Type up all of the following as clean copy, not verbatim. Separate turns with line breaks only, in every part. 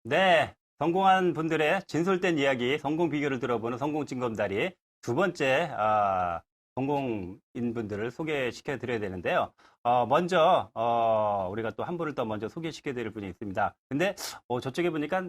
네, 성공한 분들의 진솔된 이야기, 성공 비결을 들어보는 성공 징검다리 두 번째 성공인 분들을 소개시켜 드려야 되는데요. 먼저 우리가 또 한 분을 더 먼저 소개시켜 드릴 분이 있습니다. 근데 저쪽에 보니까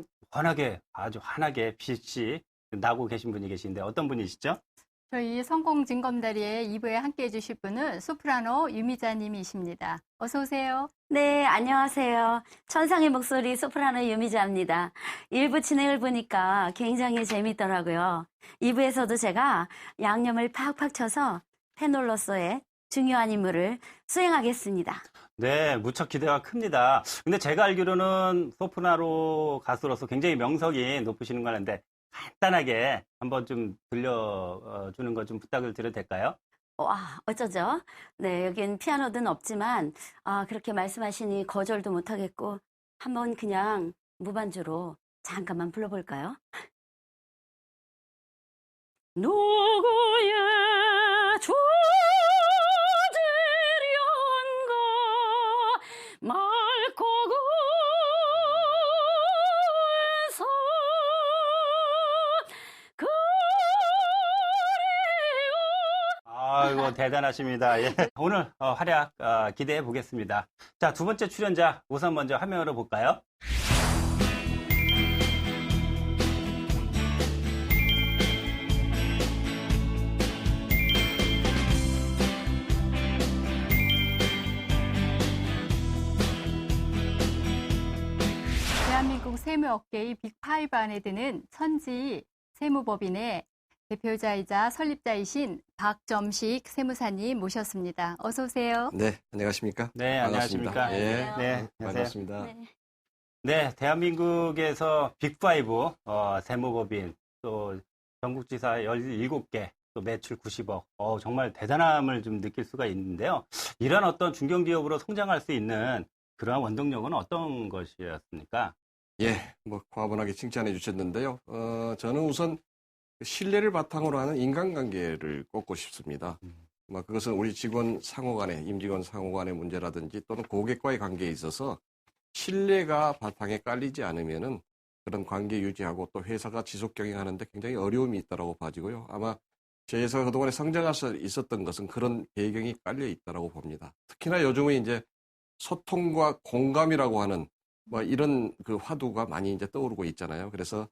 아주 환하게 빛이 나고 계신 분이 계신데 어떤 분이시죠?
저희 성공 징검다리에 2부에 함께 해주실 분은 소프라노 유미자님이십니다. 어서 오세요.
네, 안녕하세요. 천상의 목소리 소프라노 유미자입니다. 1부 진행을 보니까 굉장히 재밌더라고요. 2부에서도 제가 양념을 팍팍 쳐서 테놀로서의 중요한 임무를 수행하겠습니다.
네, 무척 기대가 큽니다. 근데 제가 알기로는 소프라노 가수로서 굉장히 명성이 높으시는 거 아는데 간단하게 한번 좀 들려주는 거 좀 부탁을 드려도 될까요?
와, 어쩌죠? 네, 여긴 피아노는 없지만, 그렇게 말씀하시니 거절도 못하겠고, 한번 그냥 무반주로 잠깐만 불러볼까요? 누구의 주제련가 맑고 구에서
아이고, 대단하십니다. 예. 오늘 활약 기대해 보겠습니다. 자, 두 번째 출연자 우선 먼저 화면으로 볼까요?
대한민국 세무업계의 빅5 안에 드는 천지 세무법인의 대표자이자 설립자이신 박점식 세무사님 모셨습니다. 어서 오세요.
네, 안녕하십니까?
네,
반갑습니다.
안녕하십니까?
예,
네, 안녕하세요.
반갑습니다.
네.
네, 대한민국에서 빅5 세무법인 또 전국지사 17개 또 매출 90억 정말 대단함을 좀 느낄 수가 있는데요. 이런 어떤 중견기업으로 성장할 수 있는 그러한 원동력은 어떤 것이었습니까?
예, 뭐 과분하게 칭찬해 주셨는데요. 저는 우선 신뢰를 바탕으로 하는 인간관계를 꼽고 싶습니다. 뭐 그것은 우리 직원 상호 간의, 임직원 상호 간의 문제라든지 또는 고객과의 관계에 있어서 신뢰가 바탕에 깔리지 않으면은 그런 관계 유지하고 또 회사가 지속 경영하는데 굉장히 어려움이 있다고 봐지고요. 아마 저희 회사가 그동안에 성장할 수 있었던 것은 그런 배경이 깔려 있다고 봅니다. 특히나 요즘은 이제 소통과 공감이라고 하는 뭐 이런 그 화두가 많이 이제 떠오르고 있잖아요. 그래서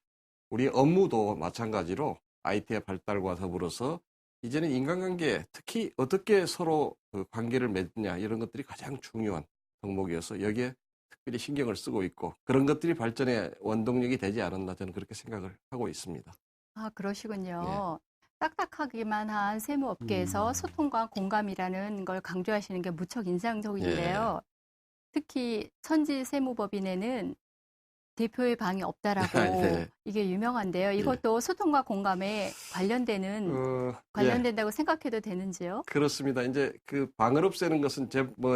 우리 업무도 마찬가지로 IT의 발달과 더불어서 이제는 인간관계, 특히 어떻게 서로 그 관계를 맺느냐 이런 것들이 가장 중요한 덕목이어서 여기에 특별히 신경을 쓰고 있고 그런 것들이 발전의 원동력이 되지 않았나 저는 그렇게 생각을 하고 있습니다.
아, 그러시군요. 딱딱하기만 한 세무업계에서 소통과 공감이라는 걸 강조하시는 게 무척 인상적인데요. 특히 천지 세무법인에는 대표의 방이 없다라고
네.
이게 유명한데요. 이것도 소통과 공감에 관련된다고 생각해도 되는지요?
그렇습니다. 이제 그 방을 없애는 것은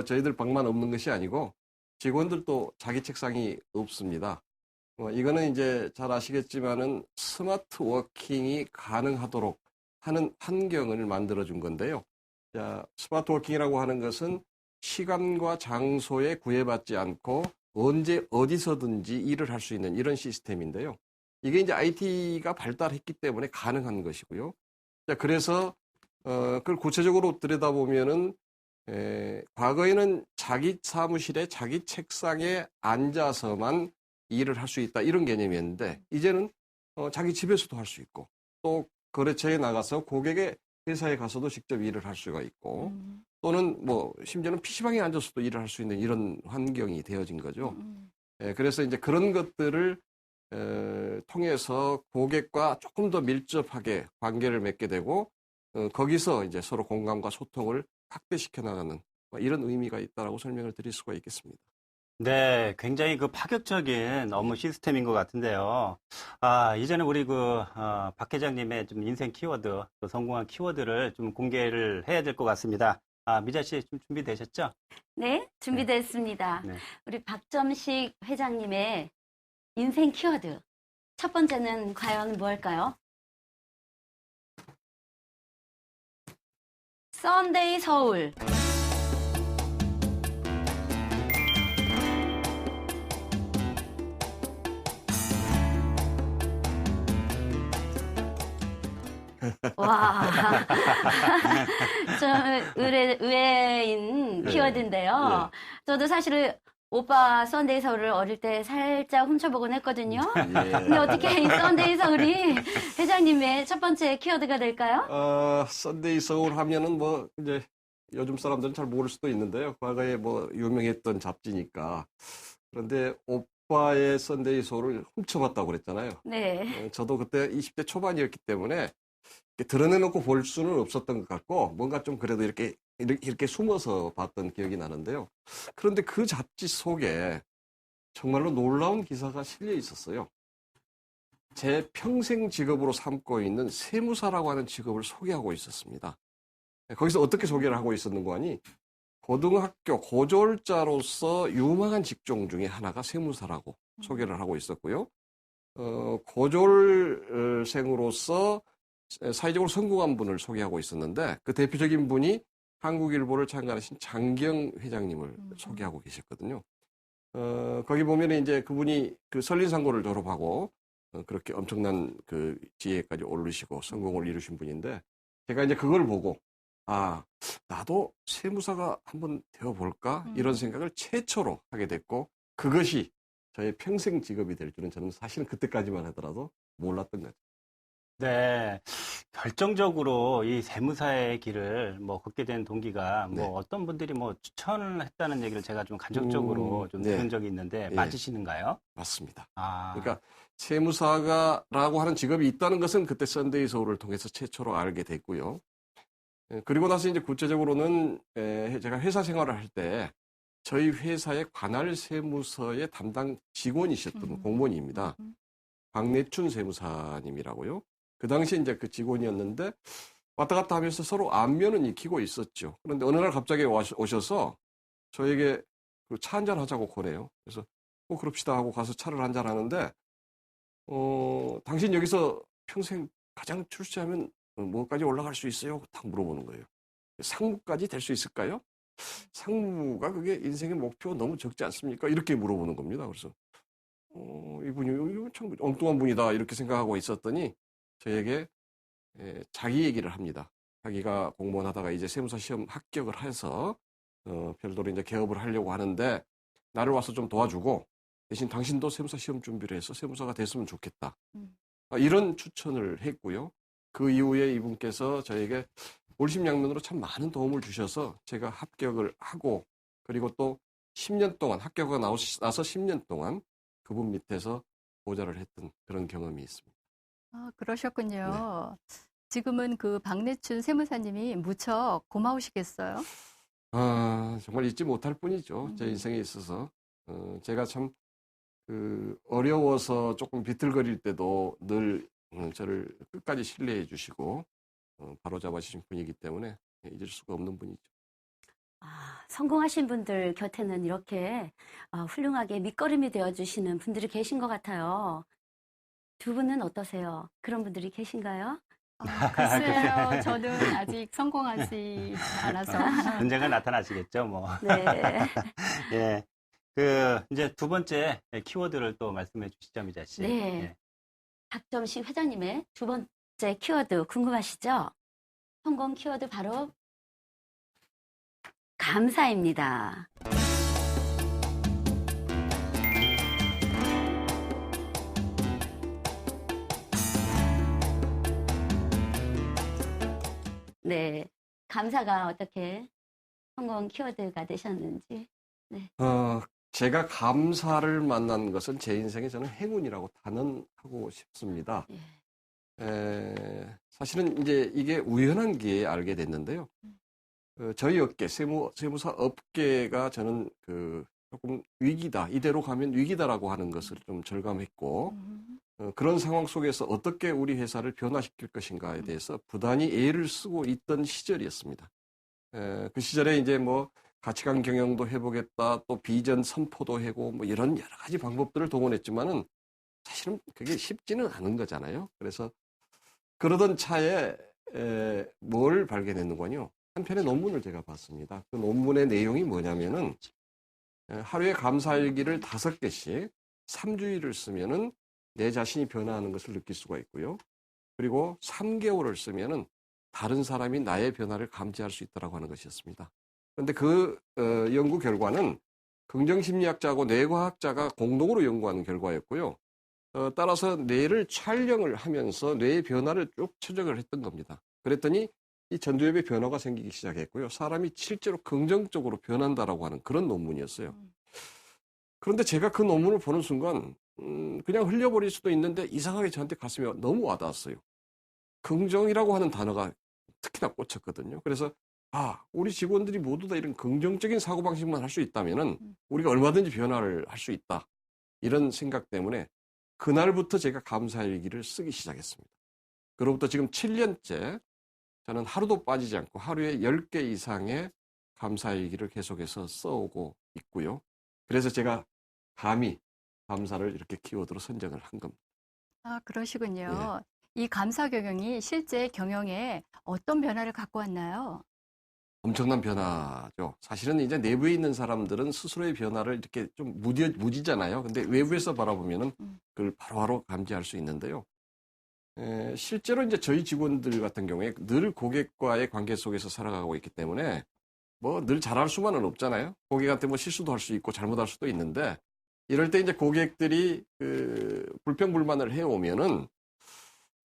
저희들 방만 없는 것이 아니고 직원들도 자기 책상이 없습니다. 이거는 이제 잘 아시겠지만은 스마트 워킹이 가능하도록 하는 환경을 만들어준 건데요. 자, 스마트 워킹이라고 하는 것은 시간과 장소에 구애받지 않고 언제 어디서든지 일을 할 수 있는 이런 시스템인데요. 이게 이제 IT가 발달했기 때문에 가능한 것이고요. 자, 그래서 그걸 구체적으로 들여다보면은 과거에는 자기 사무실에 자기 책상에 앉아서만 일을 할 수 있다 이런 개념이었는데 이제는 자기 집에서도 할 수 있고 또 거래처에 나가서 고객의 회사에 가서도 직접 일을 할 수가 있고 또는 뭐 심지어는 PC방에 앉아서도 일을 할 수 있는 이런 환경이 되어진 거죠. 그래서 이제 그런 것들을 통해서 고객과 조금 더 밀접하게 관계를 맺게 되고 거기서 이제 서로 공감과 소통을 확대시켜 나가는 이런 의미가 있다라고 설명을 드릴 수가 있겠습니다.
네, 굉장히 그 파격적인 업무 시스템인 것 같은데요. 이제는 우리 박 회장님의 좀 인생 키워드, 또 성공한 키워드를 좀 공개를 해야 될 것 같습니다. 미자 씨 좀 준비되셨죠?
네, 준비됐습니다.
네.
우리 박점식 회장님의 인생 키워드. 첫 번째는 과연 무엇일까요? 썬데이 서울. 와, 좀 의외인 키워드인데요. 저도 사실은 오빠 썬데이 서울을 어릴 때 살짝 훔쳐보곤 했거든요. 근데 어떻게 이 썬데이 서울이 회장님의 첫 번째 키워드가 될까요?
썬데이 서울 하면은 뭐 이제 요즘 사람들은 잘 모를 수도 있는데요. 과거에 뭐 유명했던 잡지니까. 그런데 오빠의 썬데이 서울을 훔쳐봤다고 그랬잖아요.
네.
저도 그때 20대 초반이었기 때문에 이렇게 드러내놓고 볼 수는 없었던 것 같고 뭔가 좀 그래도 이렇게 숨어서 봤던 기억이 나는데요. 그런데 그 잡지 속에 정말로 놀라운 기사가 실려 있었어요. 제 평생 직업으로 삼고 있는 세무사라고 하는 직업을 소개하고 있었습니다. 거기서 어떻게 소개를 하고 있었는가 하니 고등학교 고졸자로서 유망한 직종 중에 하나가 세무사라고 소개를 하고 있었고요. 고졸생으로서 사회적으로 성공한 분을 소개하고 있었는데 그 대표적인 분이 한국일보를 창간하신 장경 회장님을 소개하고 계셨거든요. 거기 보면 이제 그분이 그 설린상고를 졸업하고 그렇게 엄청난 그 지혜까지 오르시고 성공을 이루신 분인데 제가 이제 그걸 보고 아, 나도 세무사가 한번 되어볼까? 이런 생각을 최초로 하게 됐고 그것이 저의 평생 직업이 될 줄은 저는 사실은 그때까지만 하더라도 몰랐던 거죠.
네. 결정적으로 이 세무사의 길을 뭐 걷게 된 동기가 뭐
네.
어떤 분들이 뭐 추천을 했다는 얘기를 제가 좀 간접적으로 좀
네.
들은 적이 있는데
예.
맞으시는가요?
맞습니다.
아.
그러니까 세무사가라고 하는 직업이 있다는 것은 그때 썬데이 서울을 통해서 최초로 알게 됐고요. 그리고 나서 이제 구체적으로는 제가 회사 생활을 할 때 저희 회사의 관할 세무서의 담당 직원이셨던 공무원입니다. 박내춘 세무사님이라고요. 그 당시 이제 그 직원이었는데 왔다 갔다 하면서 서로 안면은 익히고 있었죠. 그런데 어느 날 갑자기 오셔서 저에게 차 한잔 하자고 권해요. 그래서 그럽시다 하고 가서 차를 한잔 하는데 당신 여기서 평생 가장 출세하면 뭐까지 올라갈 수 있어요? 딱 물어보는 거예요. 상무까지 될 수 있을까요? 상무가 그게 인생의 목표가 너무 적지 않습니까? 이렇게 물어보는 겁니다. 그래서 이분이 참 엉뚱한 분이다 이렇게 생각하고 있었더니 저에게 자기 얘기를 합니다. 자기가 공무원 하다가 이제 세무사 시험 합격을 해서 별도로 이제 개업을 하려고 하는데 나를 와서 좀 도와주고 대신 당신도 세무사 시험 준비를 해서 세무사가 됐으면 좋겠다. 이런 추천을 했고요. 그 이후에 이분께서 저에게 올심양면으로 참 많은 도움을 주셔서 제가 합격을 하고 그리고 또 10년 동안 합격가 나서 10년 동안 그분 밑에서 보좌를 했던 그런 경험이 있습니다.
아, 그러셨군요. 지금은 그 박내춘 세무사님이 무척 고마우시겠어요?
정말 잊지 못할 뿐이죠. 제 인생에 있어서. 제가 참 어려워서 조금 비틀거릴 때도 늘 저를 끝까지 신뢰해 주시고 바로잡아 주신 분이기 때문에 잊을 수가 없는 분이죠.
성공하신 분들 곁에는 이렇게 훌륭하게 밑거름이 되어주시는 분들이 계신 것 같아요. 두 분은 어떠세요? 그런 분들이 계신가요?
글쎄요, 저는 아직 성공하지 않아서.
언젠가 나타나시겠죠, 뭐.
네.
예. 이제 두 번째 키워드를 또 말씀해 주시죠, 미자 씨.
네.
예.
박점식 회장님의 두 번째 키워드 궁금하시죠? 성공 키워드 바로 감사입니다. 네. 감사가 어떻게 성공 키워드가 되셨는지. 네.
제가 감사를 만난 것은 제 인생에 저는 행운이라고 단언하고 싶습니다. 사실은 이제 이게 우연한 기회에 알게 됐는데요. 저희 업계, 세무사 업계가 저는 조금 위기다, 이대로 가면 위기다라고 하는 것을 좀 절감했고, 그런 상황 속에서 어떻게 우리 회사를 변화시킬 것인가에 대해서 부단히 애를 쓰고 있던 시절이었습니다. 그 시절에 이제 뭐 가치관 경영도 해보겠다, 또 비전 선포도 하고, 뭐 이런 여러 가지 방법들을 동원했지만은 사실은 그게 쉽지는 않은 거잖아요. 그래서 그러던 차에 뭘 발견했는가요? 한 편의 논문을 제가 봤습니다. 그 논문의 내용이 뭐냐면은 하루에 감사일기를 5개씩 3주일을 쓰면은 내 자신이 변화하는 것을 느낄 수가 있고요. 그리고 3개월을 쓰면은 다른 사람이 나의 변화를 감지할 수 있다라고 하는 것이었습니다. 그런데 그 연구 결과는 긍정심리학자하고 뇌과학자가 공동으로 연구한 결과였고요. 따라서 뇌를 촬영을 하면서 뇌의 변화를 쭉 추적을 했던 겁니다. 그랬더니 이 전두엽의 변화가 생기기 시작했고요. 사람이 실제로 긍정적으로 변한다라고 하는 그런 논문이었어요. 그런데 제가 그 논문을 보는 순간 그냥 흘려버릴 수도 있는데 이상하게 저한테 가슴에 너무 와닿았어요. 긍정이라고 하는 단어가 특히나 꽂혔거든요. 그래서 우리 직원들이 모두 다 이런 긍정적인 사고방식만 할 수 있다면은 우리가 얼마든지 변화를 할 수 있다. 이런 생각 때문에 그날부터 제가 감사일기를 쓰기 시작했습니다. 그로부터 지금 7년째 저는 하루도 빠지지 않고 하루에 10개 이상의 감사일기를 계속해서 써오고 있고요. 그래서 제가 감히 감사를 이렇게 키워드로 선정을 한 겁니다.
그러시군요. 이 감사 경영이 실제 경영에 어떤 변화를 갖고 왔나요?
엄청난 변화죠. 사실은 이제 내부에 있는 사람들은 스스로의 변화를 이렇게 좀 무지잖아요. 근데 외부에서 바라보면은 그걸 바로바로 감지할 수 있는데요. 실제로 이제 저희 직원들 같은 경우에 늘 고객과의 관계 속에서 살아가고 있기 때문에 뭐 늘 잘할 수만은 없잖아요. 고객한테 뭐 실수도 할 수 있고 잘못할 수도 있는데 이럴 때 이제 고객들이 불평불만을 해오면은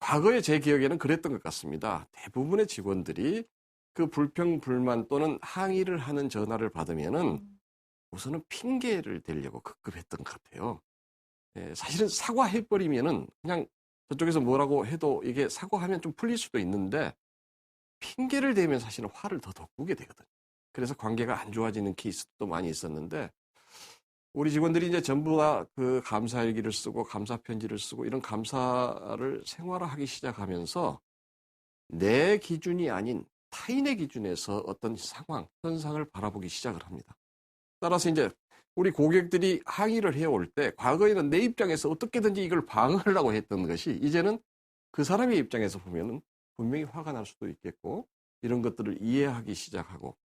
과거에 제 기억에는 그랬던 것 같습니다. 대부분의 직원들이 그 불평불만 또는 항의를 하는 전화를 받으면은 우선은 핑계를 대려고 급급했던 것 같아요. 사실은 사과해버리면은 그냥 저쪽에서 뭐라고 해도 이게 사과하면 좀 풀릴 수도 있는데 핑계를 대면 사실은 화를 더 돋구게 되거든요. 그래서 관계가 안 좋아지는 케이스도 많이 있었는데 우리 직원들이 이제 전부 다 그 감사일기를 쓰고 감사 편지를 쓰고 이런 감사를 생활화하기 시작하면서 내 기준이 아닌 타인의 기준에서 어떤 상황, 현상을 바라보기 시작을 합니다. 따라서 이제 우리 고객들이 항의를 해올 때 과거에는 내 입장에서 어떻게든지 이걸 방어하려고 했던 것이 이제는 그 사람의 입장에서 보면은 분명히 화가 날 수도 있겠고 이런 것들을 이해하기 시작하고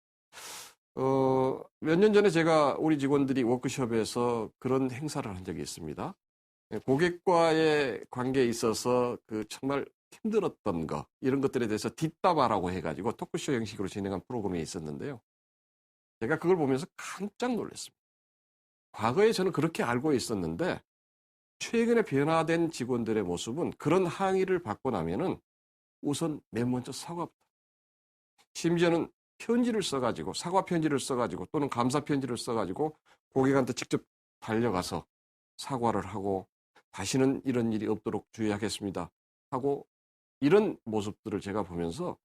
몇 년 전에 제가 우리 직원들이 워크숍에서 그런 행사를 한 적이 있습니다. 고객과의 관계에 있어서 그 정말 힘들었던 거 이런 것들에 대해서 뒷담화라고 해가지고 토크쇼 형식으로 진행한 프로그램이 있었는데요. 제가 그걸 보면서 깜짝 놀랐습니다. 과거에 저는 그렇게 알고 있었는데 최근에 변화된 직원들의 모습은 그런 항의를 받고 나면은 우선 맨 먼저 사과부터. 심지어는 편지를 써가지고 사과 편지를 써가지고 또는 감사 편지를 써가지고 고객한테 직접 달려가서 사과를 하고 다시는 이런 일이 없도록 주의하겠습니다 하고 이런 모습들을 제가 보면서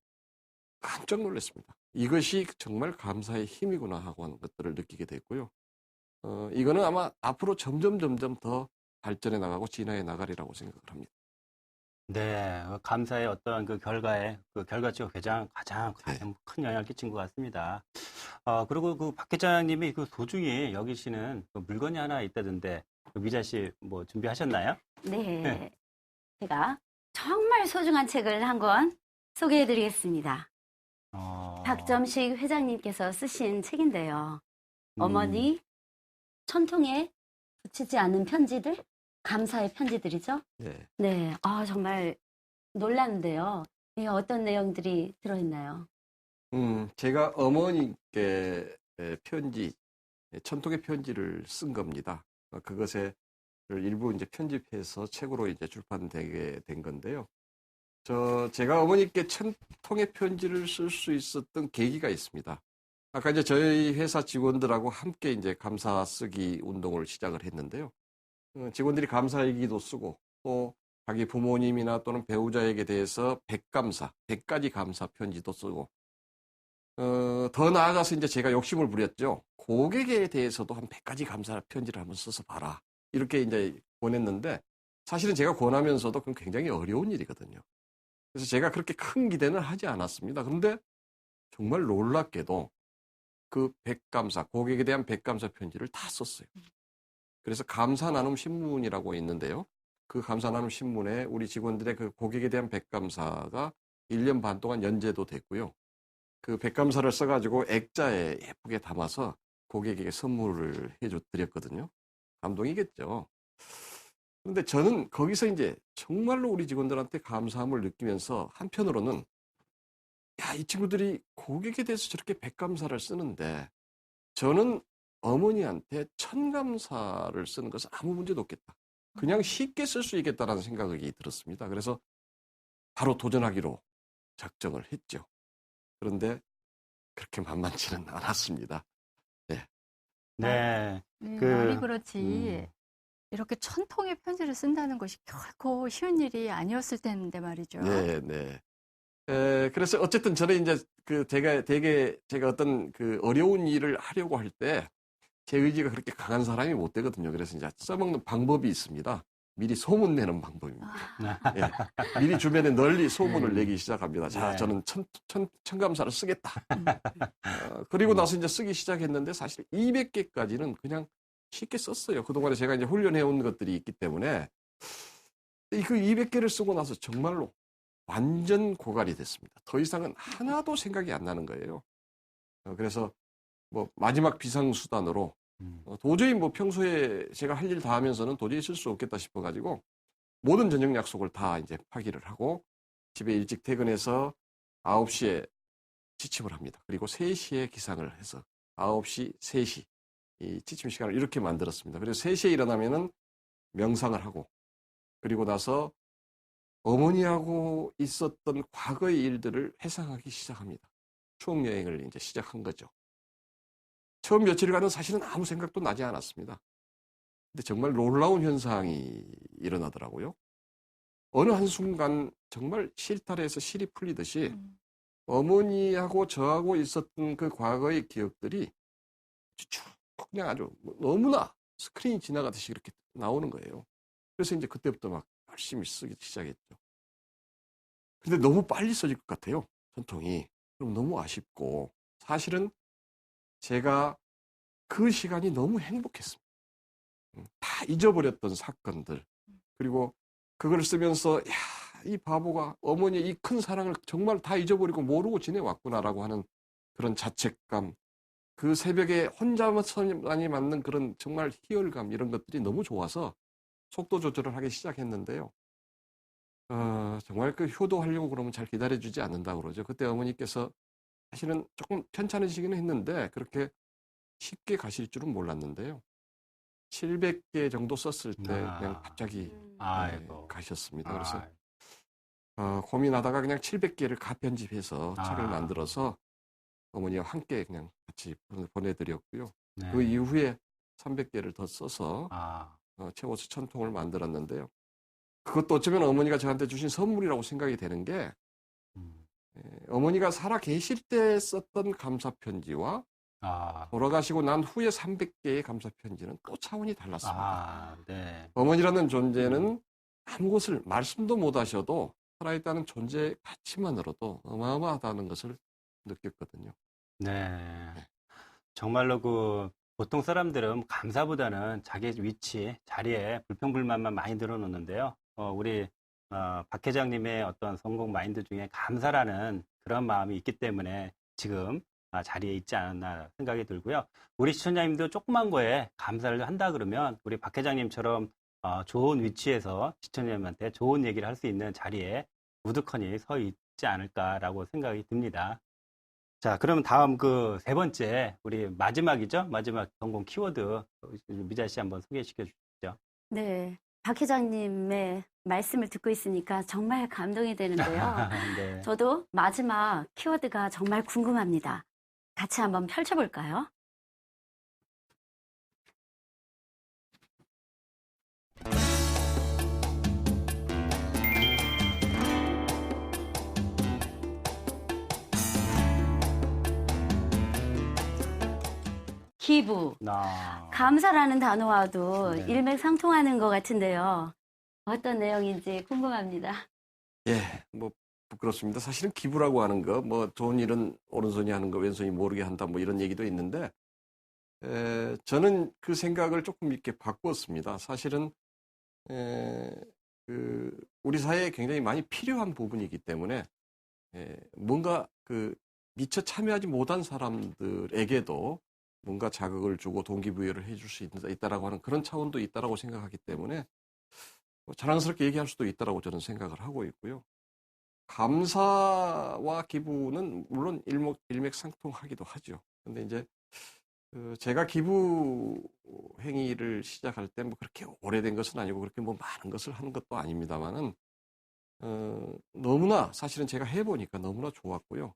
깜짝 놀랐습니다. 이것이 정말 감사의 힘이구나 하고 하는 것들을 느끼게 됐고요. 이거는 아마 앞으로 점점 더 발전해 나가고 진화해 나가리라고 생각을 합니다.
네, 감사의 어떤 그 결과에 그 결과치가 가장 큰 영향을 끼친 것 같습니다. 그리고 그 박 회장님이 그 소중히 여기시는 그 물건이 하나 있다던데 미자 씨 뭐 준비하셨나요?
네. 제가 정말 소중한 책을 한 권 소개해드리겠습니다. 박점식 회장님께서 쓰신 책인데요. 어머니 천통에 붙이지 않는 편지들, 감사의 편지들이죠.
네.
네, 정말 놀랐는데요. 이게 어떤 내용들이 들어있나요?
제가 어머니께 편지, 천통의 편지를 쓴 겁니다. 그것에 일부 이제 편집해서 책으로 이제 출판되게 된 건데요. 제가 어머니께 천통의 편지를 쓸 수 있었던 계기가 있습니다. 아까 이제 저희 회사 직원들하고 함께 이제 감사 쓰기 운동을 시작을 했는데요. 직원들이 감사일기도 쓰고 또 자기 부모님이나 또는 배우자에게 대해서 100가지 감사 편지도 쓰고 더 나아가서 이제 제가 욕심을 부렸죠. 고객에 대해서도 한 100가지 감사 편지를 한번 써서 봐라. 이렇게 이제 권했는데 사실은 제가 권하면서도 그건 굉장히 어려운 일이거든요. 그래서 제가 그렇게 큰 기대는 하지 않았습니다. 그런데 정말 놀랍게도 그 100감사, 고객에 대한 100감사 편지를 다 썼어요. 그래서 감사 나눔 신문이라고 있는데요. 그 감사 나눔 신문에 우리 직원들의 그 고객에 대한 100감사가 1년 반 동안 연재도 됐고요. 그 100감사를 써가지고 액자에 예쁘게 담아서 고객에게 선물을 드렸거든요. 감동이겠죠. 그런데 저는 거기서 이제 정말로 우리 직원들한테 감사함을 느끼면서 한편으로는 야, 이 친구들이 고객에 대해서 저렇게 백감사를 쓰는데 저는 어머니한테 천감사를 쓰는 것은 아무 문제도 없겠다. 그냥 쉽게 쓸 수 있겠다라는 생각이 들었습니다. 그래서 바로 도전하기로 작정을 했죠. 그런데 그렇게 만만치는 않았습니다. 네.
네.
말이 그렇지.
음.
이렇게 1000통의 편지를 쓴다는 것이 결코 쉬운 일이 아니었을 텐데 말이죠.
네, 네. 그래서 어쨌든 저는 이제 되게 제가 어떤 그 어려운 일을 하려고 할 때 제 의지가 그렇게 강한 사람이 못 되거든요. 그래서 이제 써먹는 방법이 있습니다. 미리 소문내는 방법입니다. 예. 미리 주변에 널리 소문을 내기 시작합니다. 자,
네.
저는 천감사를 쓰겠다. 그리고 나서 이제 쓰기 시작했는데 사실 200개까지는 그냥 쉽게 썼어요. 그동안에 제가 이제 훈련해온 것들이 있기 때문에 그 200개를 쓰고 나서 정말로 완전 고갈이 됐습니다. 더 이상은 하나도 생각이 안 나는 거예요. 그래서 뭐 마지막 비상수단으로 도저히 뭐 평소에 제가 할 일 다 하면서는 도저히 쓸 수 없겠다 싶어가지고 모든 저녁 약속을 다 이제 파기를 하고 집에 일찍 퇴근해서 9시에 취침을 합니다. 그리고 3시에 기상을 해서 9시, 3시 이 취침 시간을 이렇게 만들었습니다. 그래서 3시에 일어나면은 명상을 하고 그리고 나서 어머니하고 있었던 과거의 일들을 회상하기 시작합니다. 추억 여행을 이제 시작한 거죠. 처음 며칠간은 사실은 아무 생각도 나지 않았습니다. 근데 정말 놀라운 현상이 일어나더라고요. 어느 한순간 정말 실타래에서 실이 풀리듯이 어머니하고 저하고 있었던 그 과거의 기억들이 쭉 그냥 아주 너무나 스크린이 지나가듯이 이렇게 나오는 거예요. 그래서 이제 그때부터 막 열심히 쓰기 시작했죠. 근데 너무 빨리 써질 것 같아요. 전통이. 그럼 너무 아쉽고 사실은 제가 그 시간이 너무 행복했습니다. 다 잊어버렸던 사건들 그리고 그걸 쓰면서 야, 이 바보가 어머니의 이 큰 사랑을 정말 다 잊어버리고 모르고 지내왔구나라고 하는 그런 자책감 그 새벽에 혼자만이 맞는 그런 정말 희열감 이런 것들이 너무 좋아서 속도 조절을 하기 시작했는데요. 정말 그 효도하려고 그러면 잘 기다려주지 않는다고 그러죠. 그때 어머니께서 사실은 조금 편찮으시기는 했는데 그렇게 쉽게 가실 줄은 몰랐는데요. 700개 정도 썼을 때 그냥 갑자기
아이고.
가셨습니다. 그래서 고민하다가 그냥 700개를 가편집해서 책을 만들어서 어머니와 함께 그냥 같이 보내드렸고요.
네.
그 이후에 300개를 더 써서
아,
채워서 1000통을 만들었는데요. 그것도 어쩌면 어머니가 저한테 주신 선물이라고 생각이 되는 게 어머니가 살아 계실 때 썼던 감사편지와 돌아가시고 난 후에 300개의 감사편지는 또 차원이 달랐습니다.
네.
어머니라는 존재는 아무것을 말씀도 못 하셔도 살아있다는 존재 가치만으로도 어마어마하다는 것을 느꼈거든요.
네. 정말로 그 보통 사람들은 감사보다는 자기 위치, 자리에 불평불만만 많이 늘어놓는데요. 우리 박 회장님의 어떤 성공 마인드 중에 감사라는 그런 마음이 있기 때문에 지금 자리에 있지 않았나 생각이 들고요. 우리 시청자님도 조그만 거에 감사를 한다 그러면 우리 박 회장님처럼 좋은 위치에서 시청자님한테 좋은 얘기를 할 수 있는 자리에 우두커니 서 있지 않을까라고 생각이 듭니다. 자, 그러면 다음 그 세 번째, 우리 마지막이죠? 마지막 성공 키워드, 미자 씨 한번 소개시켜 주시죠.
네. 박 회장님의 말씀을 듣고 있으니까 정말 감동이 되는데요.
네.
저도 마지막 키워드가 정말 궁금합니다. 같이 한번 펼쳐볼까요? 기부. 감사라는 단어와도
네.
일맥상통하는 것 같은데요. 어떤 내용인지 궁금합니다.
예, 뭐 부끄럽습니다. 사실은 기부라고 하는 거, 뭐 좋은 일은 오른손이 하는 거 왼손이 모르게 한다, 뭐 이런 얘기도 있는데 저는 그 생각을 조금 이렇게 바꾸었습니다. 사실은 우리 사회에 굉장히 많이 필요한 부분이기 때문에 뭔가 그 미처 참여하지 못한 사람들에게도 뭔가 자극을 주고 동기부여를 해줄 수 있다라고 하는 그런 차원도 있다라고 생각하기 때문에 자랑스럽게 얘기할 수도 있다라고 저는 생각을 하고 있고요. 감사와 기부는 물론 일맥상통하기도 하죠. 근데 이제 제가 기부 행위를 시작할 때 뭐 그렇게 오래된 것은 아니고 그렇게 뭐 많은 것을 하는 것도 아닙니다만은 너무나 사실은 제가 해보니까 너무나 좋았고요.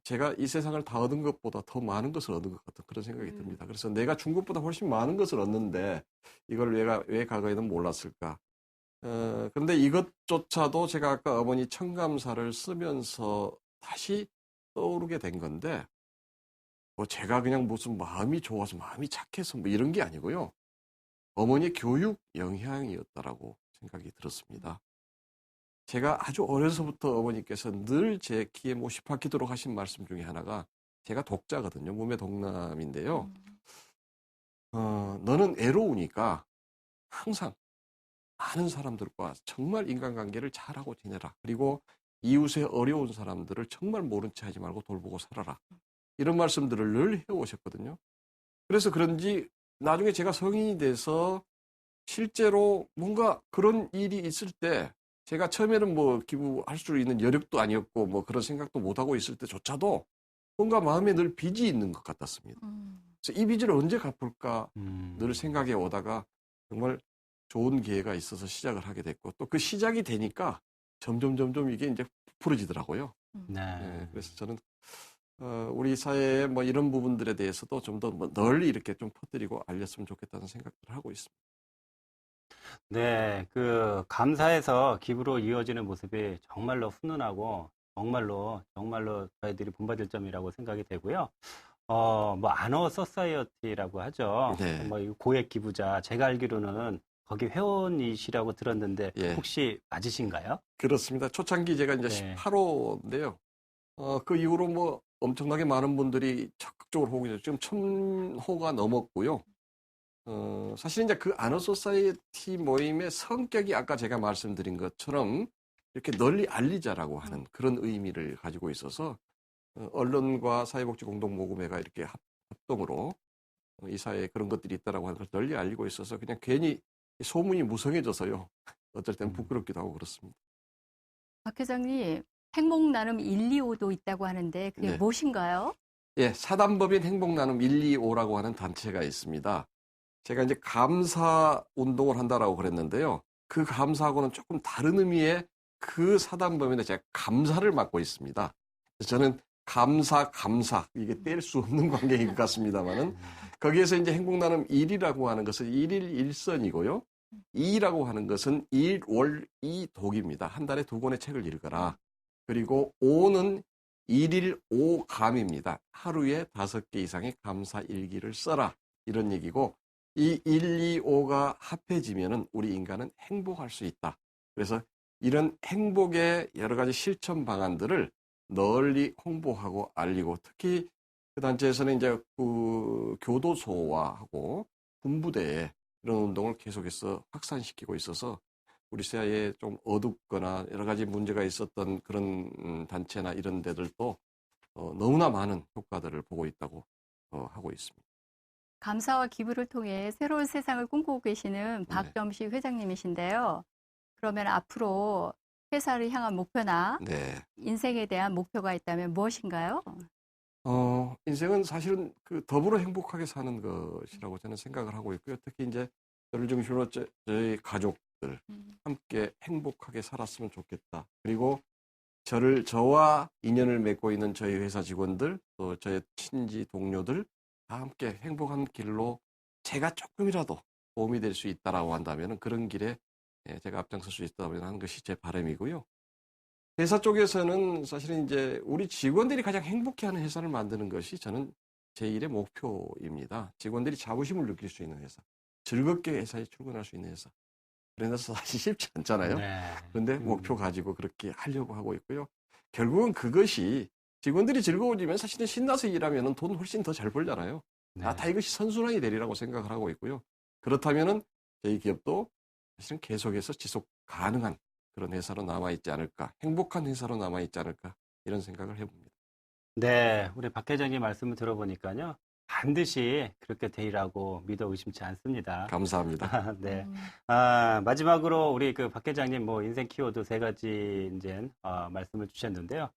제가 이 세상을 다 얻은 것보다 더 많은 것을 얻은 것 같은 그런 생각이 듭니다. 그래서 내가 준 것보다 훨씬 많은 것을 얻는데 이걸 왜 과거에는 몰랐을까? 그런데 이것조차도 제가 아까 어머니 청감사를 쓰면서 다시 떠오르게 된 건데 뭐 제가 그냥 무슨 마음이 좋아서 마음이 착해서 뭐 이런 게 아니고요. 어머니의 교육 영향이었다라고 생각이 들었습니다. 제가 아주 어려서부터 어머니께서 늘 제 귀에 못이 박히도록 하신 말씀 중에 하나가 제가 독자거든요. 무매 동남인데요. 너는 애로우니까 항상 많은 사람들과 정말 인간관계를 잘하고 지내라. 그리고 이웃의 어려운 사람들을 정말 모른 체 하지 말고 돌보고 살아라. 이런 말씀들을 늘 해오셨거든요. 그래서 그런지 나중에 제가 성인이 돼서 실제로 뭔가 그런 일이 있을 때 제가 처음에는 뭐 기부할 수 있는 여력도 아니었고 뭐 그런 생각도 못하고 있을 때조차도 뭔가 마음에 늘 빚이 있는 것 같았습니다. 그래서 이 빚을 언제 갚을까 늘 생각해 오다가 정말 좋은 기회가 있어서 시작을 하게 됐고 또 그 시작이 되니까 점점 이게 이제 부풀어지더라고요. 네, 그래서 저는 우리 사회의 뭐 이런 부분들에 대해서도 좀 더 널리 이렇게 좀 퍼뜨리고 알렸으면 좋겠다는 생각들을 하고 있습니다.
네, 그 감사해서 기부로 이어지는 모습이 정말로 훈훈하고 정말로 저희들이 본받을 점이라고 생각이 되고요. 뭐 아너 소사이어티라고 하죠.
네.
뭐 이 고액 기부자 제가 알기로는 거기 회원이시라고 들었는데
예.
혹시 맞으신가요?
그렇습니다. 초창기 제가 이제
네.
18호인데요. 그 이후로 뭐 엄청나게 많은 분들이 적극적으로 호응해서 지금 1000호가 넘었고요. 사실 이제 그 아너 소사이어티 모임의 성격이 아까 제가 말씀드린 것처럼 이렇게 널리 알리자라고 하는 그런 의미를 가지고 있어서 언론과 사회복지공동모금회가 이렇게 합동으로 이 사회에 그런 것들이 있다라고 하는 걸 널리 알리고 있어서 그냥 괜히 소문이 무성해져서요. 어떨 땐 부끄럽기도 하고 그렇습니다.
박 회장님, 행복 나눔 125도 있다고 하는데 그게
네.
무엇인가요?
예, 사단법인 행복나눔 125라고 하는 단체가 있습니다. 제가 이제 감사 운동을 한다라고 그랬는데요. 그 감사하고는 조금 다른 의미의 그 사단법인에 제가 감사를 맡고 있습니다. 저는 감사, 이게 뗄 수 없는 관계인 것 같습니다만은 거기에서 이제 행복나눔 1이라고 하는 것은 1일 1선이고요. 2라고 하는 것은 1월 2독입니다. 한 달에 2권의 책을 읽어라. 그리고 5는 1일 5감입니다. 하루에 5개 이상의 감사 일기를 써라. 이런 얘기고 이 1, 2, 5가 합해지면은 우리 인간은 행복할 수 있다. 그래서 이런 행복의 여러 가지 실천 방안들을 널리 홍보하고 알리고 특히 그 단체에서는 이제 그 교도소와 군부대에 이런 운동을 계속해서 확산시키고 있어서 우리 사회에 좀 어둡거나 여러 가지 문제가 있었던 그런 단체나 이런 데들도 너무나 많은 효과들을 보고 있다고 하고 있습니다.
감사와 기부를 통해 새로운 세상을 꿈꾸고 계시는 박점식 회장님이신데요. 그러면 앞으로 회사를 향한 목표나
네.
인생에 대한 목표가 있다면 무엇인가요?
인생은 사실은 그 더불어 행복하게 사는 것이라고 저는 생각을 하고 있고요. 특히 이제 저를 중심으로 저희 가족들 함께 행복하게 살았으면 좋겠다. 그리고 저와 인연을 맺고 있는 저희 회사 직원들, 또 저의 친지 동료들 다 함께 행복한 길로 제가 조금이라도 도움이 될 수 있다라고 한다면 그런 길에 제가 앞장설 수 있다면 하는 것이 제 바람이고요. 회사 쪽에서는 사실은 이제 우리 직원들이 가장 행복해하는 회사를 만드는 것이 저는 제 일의 목표입니다. 직원들이 자부심을 느낄 수 있는 회사, 즐겁게 회사에 출근할 수 있는 회사. 그래서 사실 쉽지 않잖아요.
네.
그런데 목표 가지고 그렇게 하려고 하고 있고요. 결국은 그것이 직원들이 즐거워지면 사실은 신나서 일하면 돈 훨씬 더 잘 벌잖아요.
네.
다 이것이 선순환이 되리라고 생각을 하고 있고요. 그렇다면은 저희 기업도 사실은 계속해서 지속 가능한 그런 회사로 남아있지 않을까, 행복한 회사로 남아있지 않을까 이런 생각을 해봅니다.
네, 우리 박 회장님 말씀을 들어보니까요. 반드시 그렇게 되리라고 믿어 의심치 않습니다.
감사합니다.
네. 마지막으로 우리 그 박 회장님 뭐 인생 키워드 3가지 이제 말씀을 주셨는데요.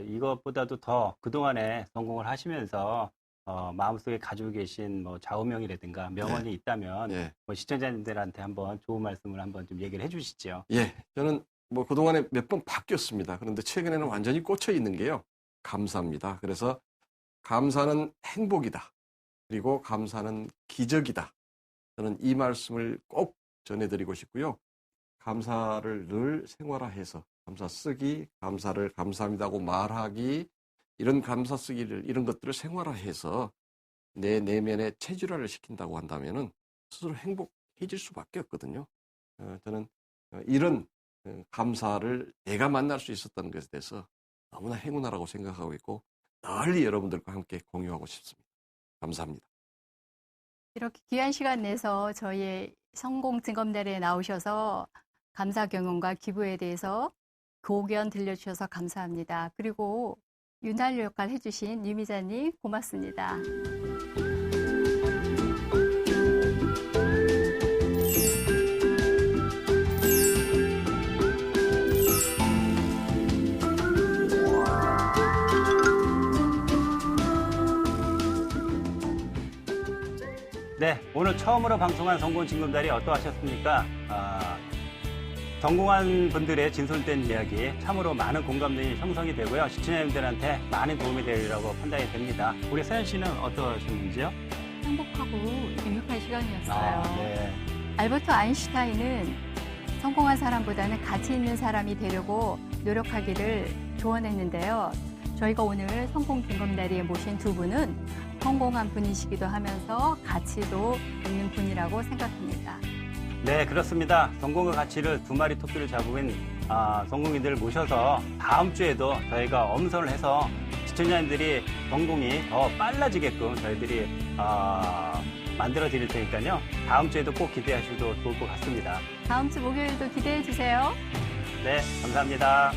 이것보다도 더 그동안에 성공을 하시면서 마음속에 가지고 계신 뭐 좌우명이라든가 명언이 있다면
예.
뭐 시청자님들한테 한번 좋은 말씀을 한번 좀 얘기를 해주시죠.
예, 저는 뭐 그동안에 몇 번 바뀌었습니다. 그런데 최근에는 완전히 꽂혀 있는 게요. 감사입니다. 그래서 감사는 행복이다. 그리고 감사는 기적이다. 저는 이 말씀을 꼭 전해드리고 싶고요. 감사를 늘 생활화해서 감사 쓰기, 감사를 감사합니다고 말하기, 이런 감사 쓰기를, 이런 것들을 생활화해서 내 내면에 체질화를 시킨다고 한다면은 스스로 행복해질 수밖에 없거든요. 저는 이런 감사를 내가 만날 수 있었다는 것에 대해서 너무나 행운하라고 생각하고 있고 널리 여러분들과 함께 공유하고 싶습니다. 감사합니다.
이렇게 귀한 시간 내서 저희의 성공증검대회에 나오셔서 감사 경험과 기부에 대해서 고견 들려주셔서 감사합니다. 그리고 윤활유 역할 해주신 유미자님 고맙습니다.
네, 오늘 처음으로 방송한 성공진검다리 어떠하셨습니까? 성공한 분들의 진솔된 이야기 참으로 많은 공감대이 형성이 되고요. 시청자님들한테 많은 도움이 되리라고 판단이 됩니다. 우리 서연 씨는 어떠셨는지요?
행복하고 유익한 시간이었어요.
네.
알버트 아인슈타인은 성공한 사람보다는 가치 있는 사람이 되려고 노력하기를 조언했는데요. 저희가 오늘 성공진검다리에 모신 두 분은 성공한 분이시기도 하면서 가치도 있는 분이라고 생각합니다.
네, 그렇습니다. 성공과 가치를 두 마리 토끼를 잡은 성공인들을 모셔서 다음 주에도 저희가 엄선을 해서 시청자님들이 성공이 더 빨라지게끔 저희들이 만들어 드릴 테니까요. 다음 주에도 꼭 기대하셔도 좋을 것 같습니다.
다음 주 목요일도 기대해 주세요.
네, 감사합니다.